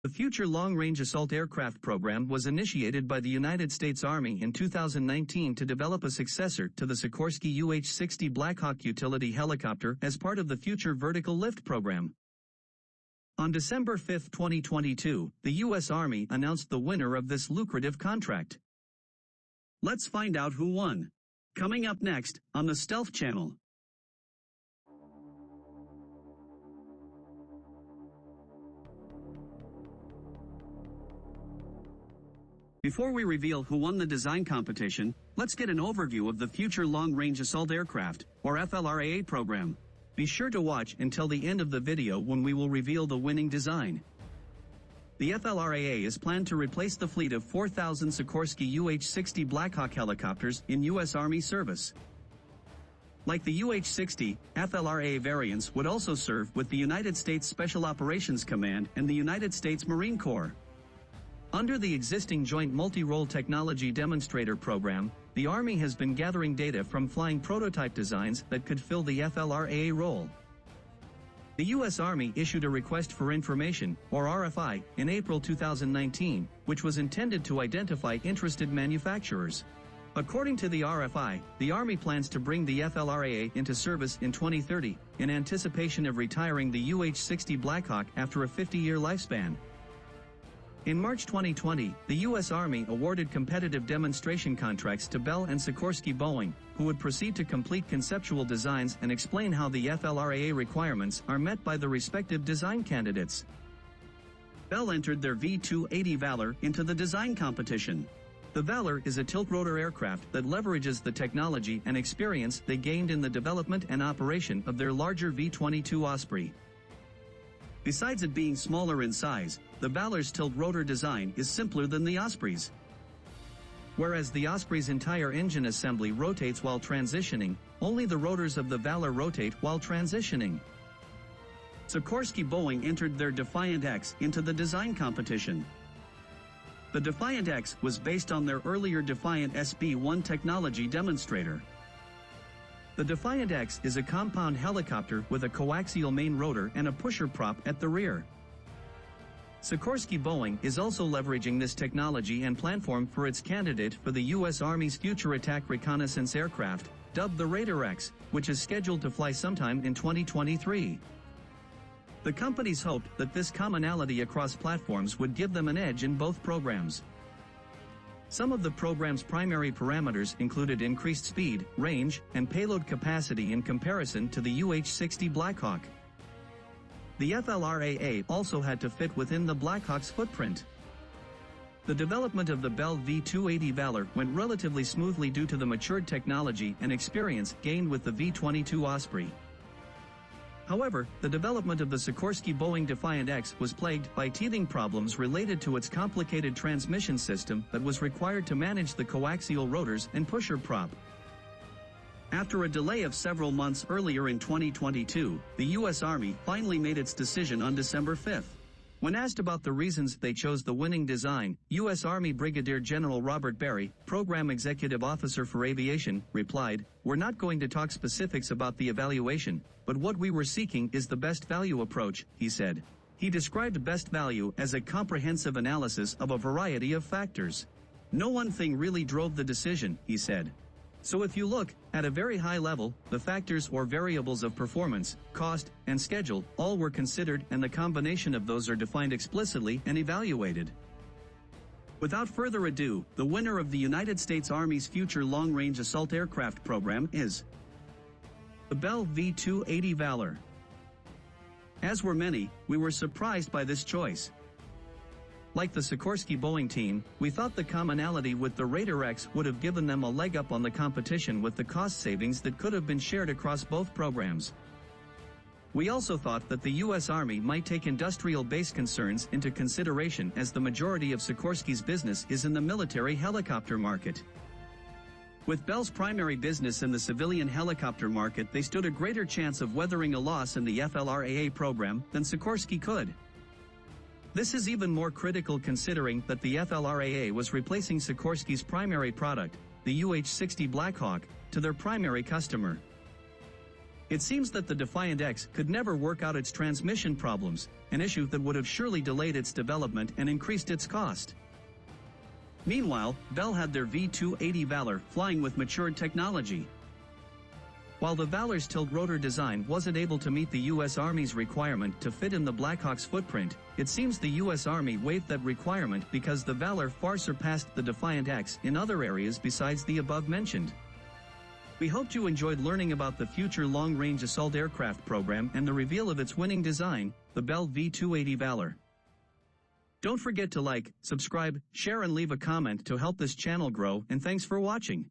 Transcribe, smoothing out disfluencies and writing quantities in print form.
The Future Long-Range Assault Aircraft program was initiated by the United States Army in 2019 to develop a successor to the Sikorsky UH-60 Blackhawk utility helicopter as part of the Future Vertical Lift program. On December 5, 2022, the U.S. Army announced the winner of this lucrative contract. Let's find out who won. Coming up next, on the Stealth Channel. Before we reveal who won the design competition, let's get an overview of the Future Long-Range Assault Aircraft, or FLRAA program. Be sure to watch until the end of the video when we will reveal the winning design. The FLRAA is planned to replace the fleet of 4,000 Sikorsky UH-60 Blackhawk helicopters in U.S. Army service. Like the UH-60, FLRAA variants would also serve with the United States Special Operations Command and the United States Marine Corps. Under the existing Joint Multi-Role Technology Demonstrator program, the Army has been gathering data from flying prototype designs that could fill the FLRAA role. The U.S. Army issued a Request for Information, or RFI, in April 2019, which was intended to identify interested manufacturers. According to the RFI, the Army plans to bring the FLRAA into service in 2030, in anticipation of retiring the UH-60 Blackhawk after a 50-year lifespan. In March 2020, the U.S. Army awarded competitive demonstration contracts to Bell and Sikorsky Boeing, who would proceed to complete conceptual designs and explain how the FLRAA requirements are met by the respective design candidates. Bell entered their V-280 Valor into the design competition. The Valor is a tiltrotor aircraft that leverages the technology and experience they gained in the development and operation of their larger V-22 Osprey. Besides it being smaller in size, the Valor's tilt-rotor design is simpler than the Osprey's. Whereas the Osprey's entire engine assembly rotates while transitioning, only the rotors of the Valor rotate while transitioning. Sikorsky Boeing entered their Defiant X into the design competition. The Defiant X was based on their earlier Defiant SB-1 technology demonstrator. The Defiant X is a compound helicopter with a coaxial main rotor and a pusher prop at the rear. Sikorsky Boeing is also leveraging this technology and platform for its candidate for the U.S. Army's Future Attack Reconnaissance Aircraft, dubbed the Raider X, which is scheduled to fly sometime in 2023. The companies hoped that this commonality across platforms would give them an edge in both programs. Some of the program's primary parameters included increased speed, range, and payload capacity in comparison to the UH-60 Blackhawk. The FLRAA also had to fit within the Blackhawk's footprint. The development of the Bell V-280 Valor went relatively smoothly due to the matured technology and experience gained with the V-22 Osprey. However, the development of the Sikorsky Boeing Defiant X was plagued by teething problems related to its complicated transmission system that was required to manage the coaxial rotors and pusher prop. After a delay of several months earlier in 2022, the U.S. Army finally made its decision on December 5. When asked about the reasons they chose the winning design, U.S. Army Brigadier General Robert Berry, Program Executive Officer for Aviation, replied, "We're not going to talk specifics about the evaluation, but what we were seeking is the best value approach," he said. He described best value as a comprehensive analysis of a variety of factors. "No one thing really drove the decision," he said. "So if you look, at a very high level, the factors or variables of performance, cost, and schedule all were considered, and the combination of those are defined explicitly and evaluated." Without further ado, the winner of the United States Army's Future Long-Range Assault Aircraft program is the Bell V-280 Valor. As were many, we were surprised by this choice. Like the Sikorsky Boeing team, we thought the commonality with the Raider X would have given them a leg up on the competition with the cost savings that could have been shared across both programs. We also thought that the U.S. Army might take industrial base concerns into consideration, as the majority of Sikorsky's business is in the military helicopter market. With Bell's primary business in the civilian helicopter market, they stood a greater chance of weathering a loss in the FLRAA program than Sikorsky could. This is even more critical considering that the FLRAA was replacing Sikorsky's primary product, the UH-60 Blackhawk, to their primary customer. It seems that the Defiant X could never work out its transmission problems, an issue that would have surely delayed its development and increased its cost. Meanwhile, Bell had their V-280 Valor flying with matured technology. While the Valor's tilt-rotor design wasn't able to meet the U.S. Army's requirement to fit in the Blackhawk's footprint, it seems the U.S. Army waived that requirement because the Valor far surpassed the Defiant X in other areas besides the above-mentioned. We hoped you enjoyed learning about the future long-range assault aircraft program and the reveal of its winning design, the Bell V-280 Valor. Don't forget to like, subscribe, share and leave a comment to help this channel grow, and thanks for watching.